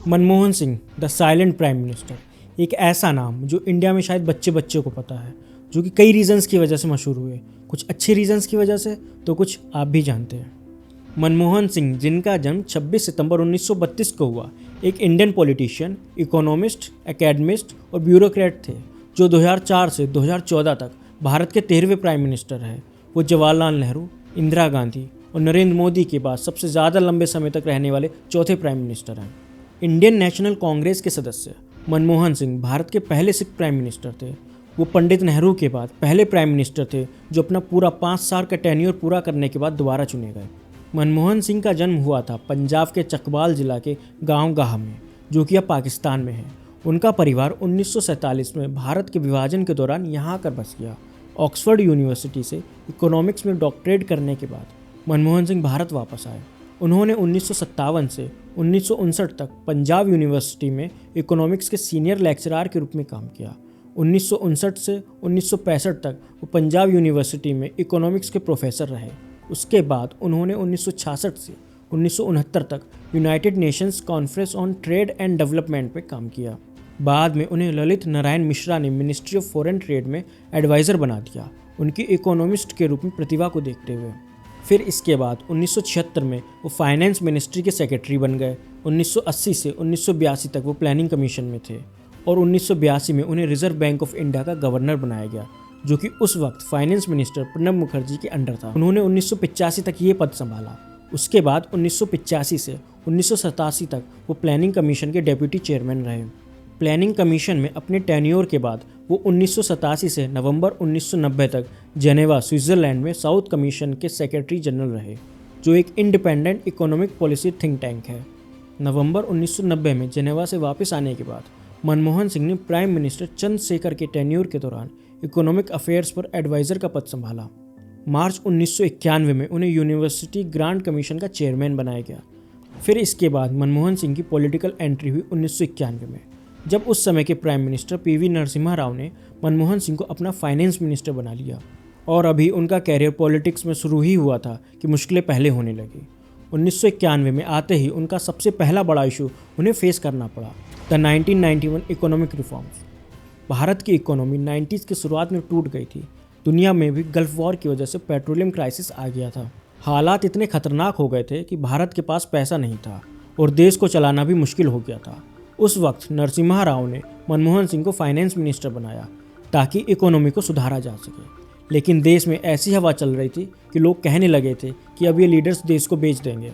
Manmohan Singh the silent prime minister, एक ऐसा नाम जो इंडिया में शायद बच्चे बच्चे को पता है, जो कि कई रीजंस की वजह से मशहूर हुए, कुछ अच्छे रीजंस की वजह से तो कुछ आप भी जानते हैं। मनमोहन सिंह, जिनका जन्म 26 सितंबर 1932 को हुआ, एक इंडियन पॉलिटिशियन, इकोनॉमिस्ट, एकेडमिस्ट और ब्यूरोक्रेट थे जो 2004 से 2014 तक भारत के 13वें प्राइम मिनिस्टर हैं। वो जवाहरलाल नेहरू, इंदिरा गांधी और नरेंद्र मोदी के बाद सबसे ज़्यादा लंबे समय तक रहने वाले चौथे प्राइम मिनिस्टर हैं। इंडियन नेशनल कांग्रेस के सदस्य मनमोहन सिंह भारत के पहले सिख प्राइम मिनिस्टर थे। वो पंडित नेहरू के बाद पहले प्राइम मिनिस्टर थे जो अपना पूरा 5 साल का टेन्योर पूरा करने के बाद दोबारा चुने गए। मनमोहन सिंह का जन्म हुआ था पंजाब के चकवाल जिला के गांव गाह में, जो कि अब पाकिस्तान में है। उनका परिवार 1947 में भारत के विभाजन के दौरान यहाँ आकर बस गया। ऑक्सफोर्ड यूनिवर्सिटी से इकोनॉमिक्स में डॉक्टरेट करने के बाद मनमोहन सिंह भारत वापस आए। उन्होंने 1957 से 1959 तक पंजाब यूनिवर्सिटी में इकोनॉमिक्स के सीनियर लेक्चरर के रूप में काम किया। 1959 से 1965 तक वो पंजाब यूनिवर्सिटी में इकोनॉमिक्स के प्रोफेसर रहे। उसके बाद उन्होंने 1966 से 1969 तक United Nations conference on trade and development में काम किया। बाद में उन्हें ललित नारायण मिश्रा ने मिनिस्ट्री ऑफ फॉरेन ट्रेड में एडवाइज़र बना दिया, उनकी इकोनॉमिस्ट के रूप में प्रतिभा को देखते हुए। फिर इसके बाद 1976 में वो फाइनेंस मिनिस्ट्री के सेक्रेटरी बन गए। 1980 से 1982 तक वो प्लानिंग कमीशन में थे और 1982 में उन्हें रिजर्व बैंक ऑफ इंडिया का गवर्नर बनाया गया, जो कि उस वक्त फाइनेंस मिनिस्टर प्रणब मुखर्जी के अंडर था। उन्होंने 1985 तक ये पद संभाला। उसके बाद 1985 से 1987 तक वो प्लानिंग कमीशन के डेप्यूटी चेयरमैन रहे। प्लानिंग कमीशन में अपने टेन्योर के बाद वो 1987 से नवंबर 1990 तक जेनेवा, स्विट्ज़रलैंड में साउथ कमीशन के सेक्रेटरी जनरल रहे, जो एक independent economic policy think tank है। नवंबर 1990 में जेनेवा से वापस आने के बाद मनमोहन सिंह ने प्राइम मिनिस्टर चंद्रशेखर के टेन्योर के दौरान इकोनॉमिक अफेयर्स पर एडवाइज़र का पद संभाला। मार्च 1991 में उन्हें यूनिवर्सिटी ग्रांट कमीशन का चेयरमैन बनाया गया। फिर इसके बाद मनमोहन सिंह की पॉलिटिकल एंट्री हुई 1991 में, जब उस समय के prime minister PV Narasimha Rao ने मनमोहन सिंह को अपना फाइनेंस मिनिस्टर बना लिया। और अभी उनका कैरियर पॉलिटिक्स में शुरू ही हुआ था कि मुश्किलें पहले होने लगी। 1991 में आते ही उनका सबसे पहला बड़ा इशू उन्हें फेस करना पड़ा, द 1991 इकोनॉमिक रिफॉर्म्स। भारत की इकोनॉमी 90s की शुरुआत में टूट गई थी। दुनिया में भी गल्फ वॉर की वजह से पेट्रोलियम क्राइसिस आ गया था। हालात इतने खतरनाक हो गए थे कि भारत के पास पैसा नहीं था और देश को चलाना भी मुश्किल हो गया था। उस वक्त नरसिम्हा राव ने मनमोहन सिंह को फाइनेंस मिनिस्टर बनाया ताकि इकोनॉमी को सुधारा जा सके। लेकिन देश में ऐसी हवा चल रही थी कि लोग कहने लगे थे कि अब ये लीडर्स देश को बेच देंगे।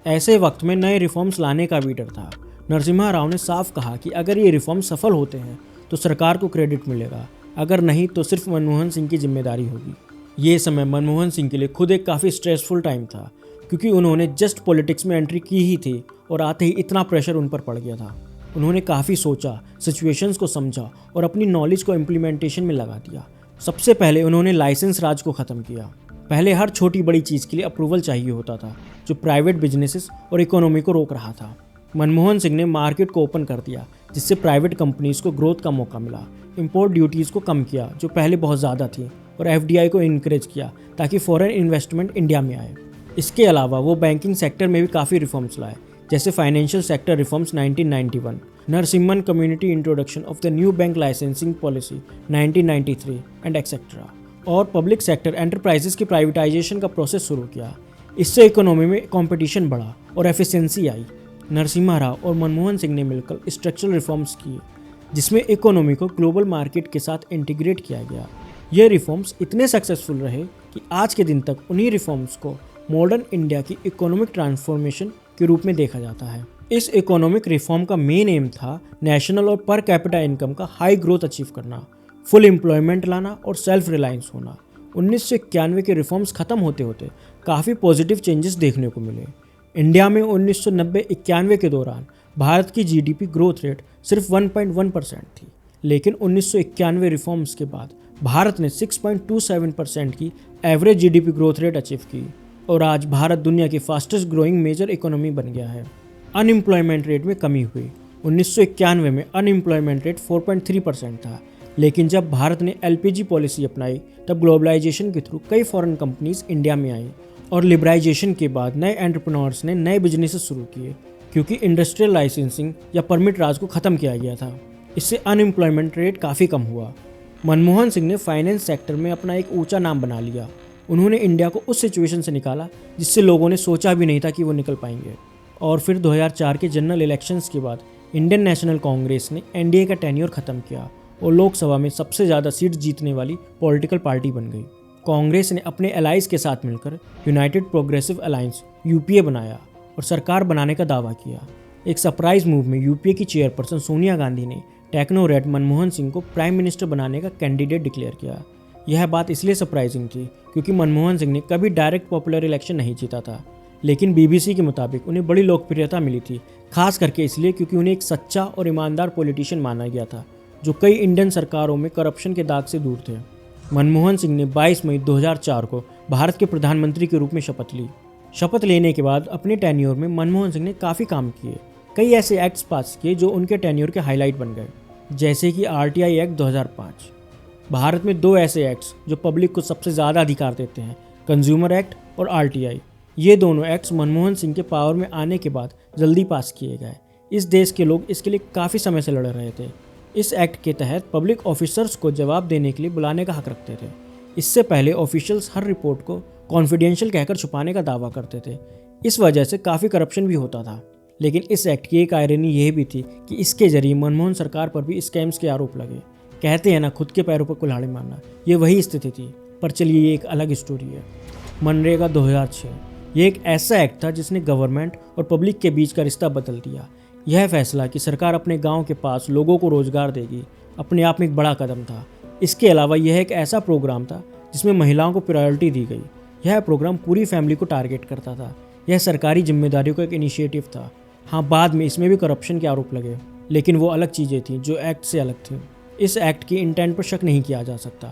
ऐसे वक्त में नए रिफॉर्म्स लाने का भी डर था। नरसिम्हा राव ने साफ कहा कि अगर ये रिफॉर्म सफल होते हैं तो सरकार को क्रेडिट मिलेगा, अगर नहीं तो सिर्फ मनमोहन सिंह की जिम्मेदारी होगी। ये समय मनमोहन सिंह के लिए खुद एक काफ़ी स्ट्रेसफुल टाइम था, क्योंकि उन्होंने जस्ट पॉलिटिक्स में एंट्री की ही थी और आते ही इतना प्रेशर उन पर पड़ गया था। उन्होंने काफ़ी सोचा, सिचुएशंस को समझा और अपनी नॉलेज को इम्प्लीमेंटेशन में लगा दिया। सबसे पहले उन्होंने लाइसेंस राज को ख़त्म किया। पहले हर छोटी बड़ी चीज़ के लिए अप्रूवल चाहिए होता था, जो प्राइवेट बिजनेसेस और इकोनॉमी को रोक रहा था। मनमोहन सिंह ने मार्केट को ओपन कर दिया, जिससे प्राइवेट कंपनीज़ को ग्रोथ का मौका मिला। इंपोर्ट ड्यूटीज़ को कम किया, जो पहले बहुत ज़्यादा थी, और एफडीआई को इनकरेज किया ताकि फॉरेन इन्वेस्टमेंट इंडिया में आए। इसके अलावा वो बैंकिंग सेक्टर में भी काफ़ी रिफॉर्म्स लाए, जैसे financial sector reforms 1991, Narasimhan community introduction of the new bank licensing policy 1993 and etcetera, और पब्लिक सेक्टर एंटरप्राइजेस की प्राइवेटाइजेशन का प्रोसेस शुरू किया। इससे इकोनॉमी में कंपटीशन बढ़ा और एफिशिएंसी आई। नरसिम्हा राव और मनमोहन सिंह ने मिलकर स्ट्रक्चरल रिफॉर्म्स किए, जिसमें इकोनॉमी को ग्लोबल मार्केट के साथ इंटीग्रेट किया गया। ये रिफॉर्म्स इतने सक्सेसफुल रहे कि आज के दिन तक उन्हीं रिफॉर्म्स को मॉडर्न इंडिया की इकोनॉमिक ट्रांसफॉर्मेशन के रूप में देखा जाता है। इस इकोनॉमिक रिफॉर्म का मेन एम था नेशनल और पर कैपिटा इनकम का हाई ग्रोथ अचीव करना, फुल एम्प्लॉयमेंट लाना और सेल्फ रिलायंस होना। 1991 के रिफॉर्म्स खत्म होते होते काफ़ी पॉजिटिव चेंजेस देखने को मिले। इंडिया में 1990-91 के दौरान भारत की जीडीपी ग्रोथ रेट सिर्फ 1.1% थी, लेकिन 1991 रिफॉर्म्स के बाद भारत ने 6.27% की average GDP growth rate achieve की और आज भारत दुनिया की फास्टेस्ट ग्रोइंग मेजर इकोनॉमी बन गया है। अनएम्प्लॉयमेंट रेट में कमी हुई। 1991 में अनएम्प्लॉयमेंट रेट 4.3% था, लेकिन जब भारत ने एलपीजी पॉलिसी अपनाई तब ग्लोबलाइजेशन के थ्रू कई फॉरेन कंपनीज इंडिया में आई और लिबराइजेशन के बाद नए एंटरप्रेन्योर्स ने नए बिजनेसेस शुरू किए। क्योंकि इंडस्ट्रियल लाइसेंसिंग या परमिट राज को ख़त्म किया गया था। इससे अनएम्प्लॉयमेंट रेट काफ़ी कम हुआ। मनमोहन सिंह ने फाइनेंस सेक्टर में अपना एक ऊंचा नाम बना लिया। उन्होंने इंडिया को उस सिचुएशन से निकाला जिससे लोगों ने सोचा भी नहीं था कि वो निकल पाएंगे। और फिर 2004 के जनरल इलेक्शंस के बाद इंडियन नेशनल कांग्रेस ने एनडीए का टेन्योर ख़त्म किया और लोकसभा में सबसे ज़्यादा सीट जीतने वाली पॉलिटिकल पार्टी बन गई। कांग्रेस ने अपने एलाइज के साथ मिलकर यूनाइटेड प्रोग्रेसिव अलायंस यूपीए बनाया और सरकार बनाने का दावा किया। एक सरप्राइज मूव में यूपीए की चेयरपर्सन सोनिया गांधी ने टेक्नोक्रेट मनमोहन सिंह को प्राइम मिनिस्टर बनाने का कैंडिडेट डिक्लेयर किया। यह बात इसलिए सरप्राइजिंग थी क्योंकि मनमोहन सिंह ने कभी डायरेक्ट पॉपुलर इलेक्शन नहीं जीता था, लेकिन बीबीसी के मुताबिक उन्हें बड़ी लोकप्रियता मिली थी, खास करके इसलिए क्योंकि उन्हें एक सच्चा और ईमानदार पॉलिटिशियन माना गया था जो कई इंडियन सरकारों में करप्शन के दाग से दूर थे। मनमोहन सिंह ने 22 मई 2004 को भारत के प्रधानमंत्री के रूप में शपथ ली। शपथ लेने के बाद अपने टेन्योर में मनमोहन सिंह ने काफ़ी काम किए। कई ऐसे एक्ट्स पास किए जो उनके टेन्योर के हाईलाइट बन गए, जैसे कि आरटीआई एक्ट 2005। भारत में 2 ऐसे एक्ट्स जो पब्लिक को सबसे ज़्यादा अधिकार देते हैं, कंज्यूमर एक्ट और आरटीआई। ये दोनों एक्ट्स मनमोहन सिंह के पावर में आने के बाद जल्दी पास किए गए। इस देश के लोग इसके लिए काफ़ी समय से लड़ रहे थे। इस एक्ट के तहत पब्लिक ऑफिसर्स को जवाब देने के लिए बुलाने का हक रखते थे। इससे पहले ऑफिशियल्स हर रिपोर्ट को कॉन्फिडेंशियल कहकर छुपाने का दावा करते थे। इस वजह से काफ़ी करप्शन भी होता था। लेकिन इस एक्ट की एक आयरनी यह भी थी कि इसके जरिए मनमोहन सरकार पर भी स्कैम्स के आरोप लगे। कहते हैं ना, खुद के पैरों पर कुल्हाड़ी मारना, ये वही स्थिति थी। पर चलिए, ये एक अलग स्टोरी है। मनरेगा 2006 ये एक ऐसा एक्ट था जिसने गवर्नमेंट और पब्लिक के बीच का रिश्ता बदल दिया। यह फैसला कि सरकार अपने गांव के पास लोगों को रोजगार देगी अपने आप में एक बड़ा कदम था। इसके अलावा यह एक ऐसा प्रोग्राम था जिसमें महिलाओं को प्रायोरिटी दी गई। यह प्रोग्राम पूरी फैमिली को टारगेट करता था। यह सरकारी जिम्मेदारियों का एक इनिशिएटिव था। हाँ, बाद में इसमें भी करप्शन के आरोप लगे, लेकिन वो अलग चीज़ें थीं जो एक्ट से अलग थीं। इस एक्ट की इंटेंट पर शक नहीं किया जा सकता।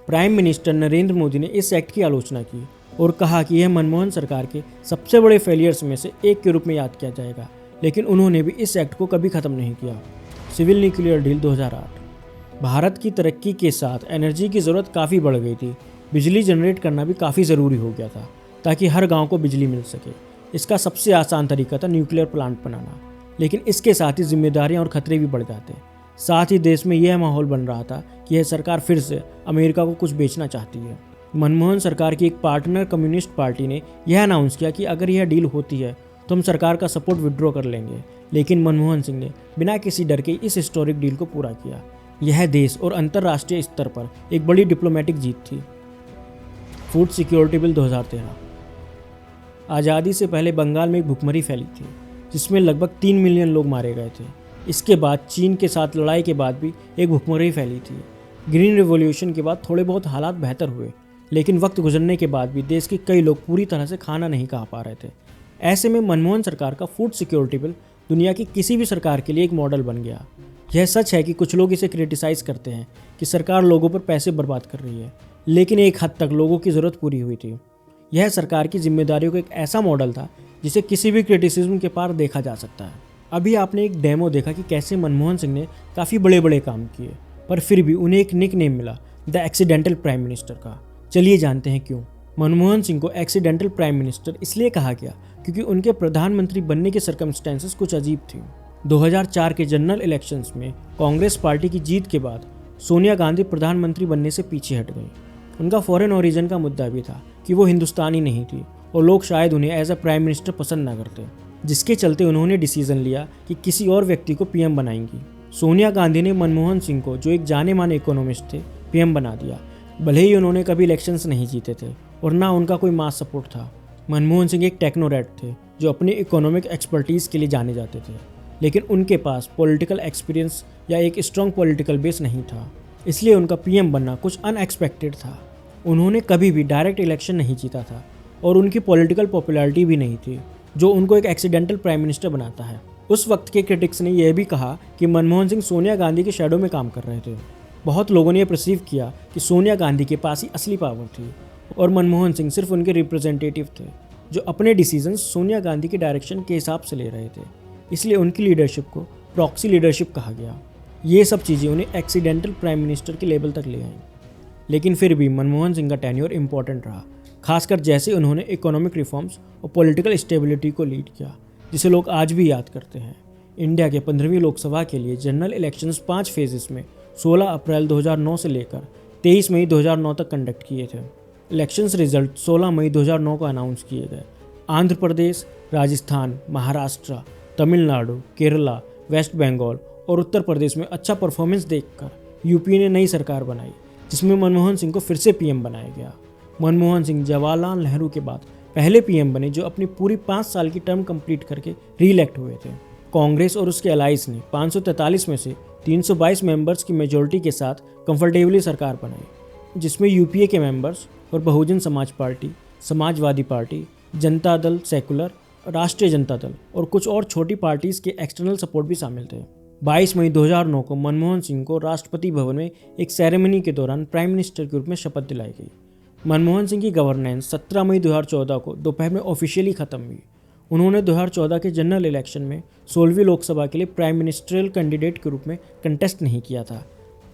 प्राइम मिनिस्टर नरेंद्र मोदी ने इस एक्ट की आलोचना की और कहा कि यह मनमोहन सरकार के सबसे बड़े फेलियर्स में से एक के रूप में याद किया जाएगा, लेकिन उन्होंने भी इस एक्ट को कभी ख़त्म नहीं किया। सिविल न्यूक्लियर डील 2008 भारत की तरक्की के साथ एनर्जी की ज़रूरत काफ़ी बढ़ गई थी। बिजली जनरेट करना भी काफ़ी ज़रूरी हो गया था ताकि हर गांव को बिजली मिल सके। इसका सबसे आसान तरीका था न्यूक्लियर प्लांट बनाना, लेकिन इसके साथ ही जिम्मेदारियां और खतरे भी बढ़ जाते। साथ ही देश में यह माहौल बन रहा था कि यह सरकार फिर से अमेरिका को कुछ बेचना चाहती है। मनमोहन सरकार की एक पार्टनर कम्युनिस्ट पार्टी ने यह अनाउंस किया कि अगर यह डील होती है तो हम सरकार का सपोर्ट विड्रॉ कर लेंगे, लेकिन मनमोहन सिंह ने बिना किसी डर के इस हिस्टोरिक डील को पूरा किया। यह देश और अंतर्राष्ट्रीय स्तर पर एक बड़ी डिप्लोमेटिक जीत थी। फूड सिक्योरिटी बिल 2013 आज़ादी से पहले बंगाल में एक भुखमरी फैली थी जिसमें लगभग 3 मिलियन लोग मारे गए थे। इसके बाद चीन के साथ लड़ाई के बाद भी एक भुखमरी फैली थी। ग्रीन रिवॉल्यूशन के बाद थोड़े बहुत हालात बेहतर हुए, लेकिन वक्त गुजरने के बाद भी देश के कई लोग पूरी तरह से खाना नहीं खा पा रहे थे। ऐसे में मनमोहन सरकार का फूड सिक्योरिटी बिल दुनिया की किसी भी सरकार के लिए एक मॉडल बन गया। यह सच है कि कुछ लोग इसे क्रिटिसाइज़ करते हैं कि सरकार लोगों पर पैसे बर्बाद कर रही है, लेकिन एक हद तक लोगों की ज़रूरत पूरी हुई थी। यह सरकार की जिम्मेदारियों का एक ऐसा मॉडल था जिसे किसी भी क्रिटिसिज्म के पार देखा जा सकता है। अभी आपने एक डेमो देखा कि कैसे मनमोहन सिंह ने काफ़ी बड़े बड़े काम किए, पर फिर भी उन्हें एक निक नेम मिला, द एक्सीडेंटल प्राइम मिनिस्टर का। चलिए जानते हैं क्यों। मनमोहन सिंह को एक्सीडेंटल प्राइम मिनिस्टर इसलिए कहा गया क्योंकि उनके प्रधानमंत्री बनने के सर्कमस्टेंसेस कुछ अजीब थी। 2004 के जनरल इलेक्शंस में कांग्रेस पार्टी की जीत के बाद सोनिया गांधी प्रधानमंत्री बनने से पीछे हट गई। उनका फॉरेन ओरिजिन का मुद्दा भी था कि वो हिंदुस्तानी नहीं थी और लोग शायद उन्हें एज अ प्राइम मिनिस्टर पसंद ना करते, जिसके चलते उन्होंने डिसीजन लिया कि किसी और व्यक्ति को पीएम बनाएंगी। सोनिया गांधी ने मनमोहन सिंह को, जो एक जाने माने इकोनॉमिस्ट थे, पीएम बना दिया। भले ही उन्होंने कभी इलेक्शंस नहीं जीते थे और ना उनका कोई मास सपोर्ट था। मनमोहन सिंह एक टेक्नोक्रेट थे जो अपने इकोनॉमिक एक्सपर्टीज़ के लिए जाने जाते थे, लेकिन उनके पास पॉलिटिकल एक्सपीरियंस या एक स्ट्रॉन्ग पॉलिटिकल बेस नहीं था, इसलिए उनका पीएम बनना कुछ अनएक्सपेक्टेड था। उन्होंने कभी भी डायरेक्ट इलेक्शन नहीं जीता था और उनकी पॉलिटिकल पॉपुलैरिटी भी नहीं थी, जो उनको एक एक्सीडेंटल प्राइम मिनिस्टर बनाता है। उस वक्त के क्रिटिक्स ने यह भी कहा कि मनमोहन सिंह सोनिया गांधी के शैडो में काम कर रहे थे। बहुत लोगों ने यह परसीव किया कि सोनिया गांधी के पास ही असली पावर थी और मनमोहन सिंह सिर्फ उनके रिप्रेजेंटेटिव थे, जो अपने डिसीजंस सोनिया गांधी के डायरेक्शन के हिसाब से ले रहे थे। इसलिए उनकी लीडरशिप को प्रॉक्सी लीडरशिप कहा गया। ये सब चीज़ें उन्हें एक्सीडेंटल प्राइम मिनिस्टर के लेवल तक ले आईं। लेकिन फिर भी मनमोहन सिंह का टेन्योर इंपॉर्टेंट रहा, खासकर जैसे उन्होंने इकोनॉमिक रिफॉर्म्स और पॉलिटिकल स्टेबिलिटी को लीड किया। जिसे लोग आज भी याद करते हैं। इंडिया के 15वीं लोकसभा के लिए जनरल इलेक्शंस 5 फेजेस में 16 अप्रैल 2009 से लेकर 23 मई 2009 तक कंडक्ट किए थे। इलेक्शंस रिजल्ट 16 मई 2009 को अनाउंस किए गए। आंध्र प्रदेश, राजस्थान, महाराष्ट्र, तमिलनाडु, केरला, वेस्ट बंगाल और उत्तर प्रदेश में अच्छा परफॉर्मेंस देखकर यूपीए ने नई सरकार बनाई, जिसमें मनमोहन सिंह को फिर से पीएम बनाया गया। मनमोहन सिंह जवाहरलाल नेहरू के बाद पहले पीएम बने जो अपनी पूरी 5 साल की टर्म कंप्लीट करके री-इलेक्ट हुए थे। कांग्रेस और उसके अलाइज ने 543 में से 322 मेंबर्स की मेजोरिटी के साथ कंफर्टेबली सरकार बनाई, जिसमें यूपीए के मेंबर्स और Bahujan Samaj party, Samajwadi party, Janata Dal secular, राष्ट्रीय जनता दल और कुछ और छोटी पार्टीज के एक्सटर्नल सपोर्ट भी शामिल थे। 22 मई 2009 को मनमोहन सिंह को राष्ट्रपति भवन में एक सेरेमनी के दौरान प्राइम मिनिस्टर के रूप में शपथ दिलाई गई। मनमोहन सिंह की गवर्नेंस 17 मई 2014 को दोपहर में ऑफिशियली खत्म हुई। उन्होंने 2014 के जनरल इलेक्शन में 16वीं लोकसभा के लिए प्राइम मिनिस्ट्रियल कैंडिडेट के रूप में कंटेस्ट नहीं किया था।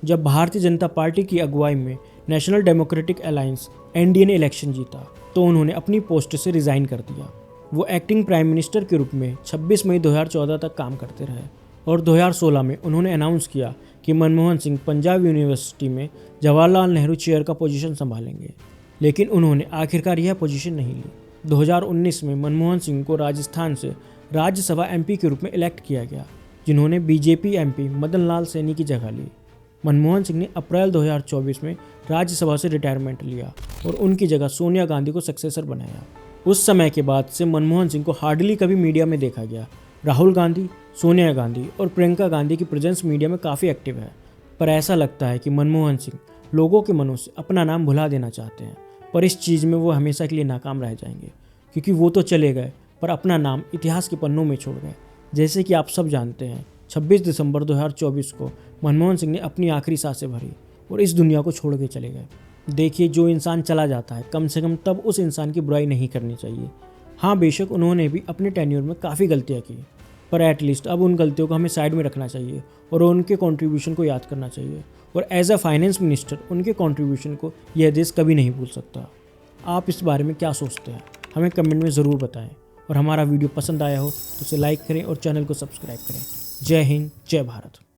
जब भारतीय जनता पार्टी की अगुवाई में नेशनल डेमोक्रेटिक अलायंस एनडीए ने इलेक्शन जीता तो उन्होंने अपनी पोस्ट से रिज़ाइन कर दिया। वो एक्टिंग प्राइम मिनिस्टर के रूप में 26 मई 2014 तक काम करते रहे और 2016 में उन्होंने अनाउंस किया कि मनमोहन सिंह पंजाब यूनिवर्सिटी में जवाहरलाल नेहरू चेयर का पोजीशन संभालेंगे, लेकिन उन्होंने आखिरकार यह पोजीशन नहीं ली। 2019 में मनमोहन सिंह को राजस्थान से राज्यसभा एमपी के रूप में इलेक्ट किया गया, जिन्होंने बीजेपी एमपी मदन लाल सैनी की जगह ली। मनमोहन सिंह ने अप्रैल 2024 में राज्यसभा से रिटायरमेंट लिया और उनकी जगह सोनिया गांधी को सक्सेसर बनाया। उस समय के बाद से मनमोहन सिंह को हार्डली कभी मीडिया में देखा गया। राहुल गांधी, सोनिया गांधी और प्रियंका गांधी की प्रेजेंस मीडिया में काफ़ी एक्टिव है, पर ऐसा लगता है कि मनमोहन सिंह लोगों के मनों से अपना नाम भुला देना चाहते हैं। पर इस चीज़ में वो हमेशा के लिए नाकाम रह जाएंगे, क्योंकि वो तो चले गए पर अपना नाम इतिहास के पन्नों में छोड़ गए। जैसे कि आप सब जानते हैं, 26 दिसंबर 2024 को मनमोहन सिंह ने अपनी आखिरी सांसें भरी और इस दुनिया को छोड़ के चले गए। देखिए, जो इंसान चला जाता है कम से कम तब उस इंसान की बुराई नहीं करनी चाहिए। हाँ, बेशक उन्होंने भी अपने टेन्योर में काफ़ी गलतियाँ की, पर एटलीस्ट अब उन गलतियों को हमें साइड में रखना चाहिए और उनके कंट्रीब्यूशन को याद करना चाहिए। और एज अ फाइनेंस मिनिस्टर उनके कंट्रीब्यूशन को यह देश कभी नहीं भूल सकता। आप इस बारे में क्या सोचते हैं, हमें कमेंट में ज़रूर बताएं। और हमारा वीडियो पसंद आया हो तो उसे लाइक करें और चैनल को सब्सक्राइब करें। जय हिंद, जय भारत।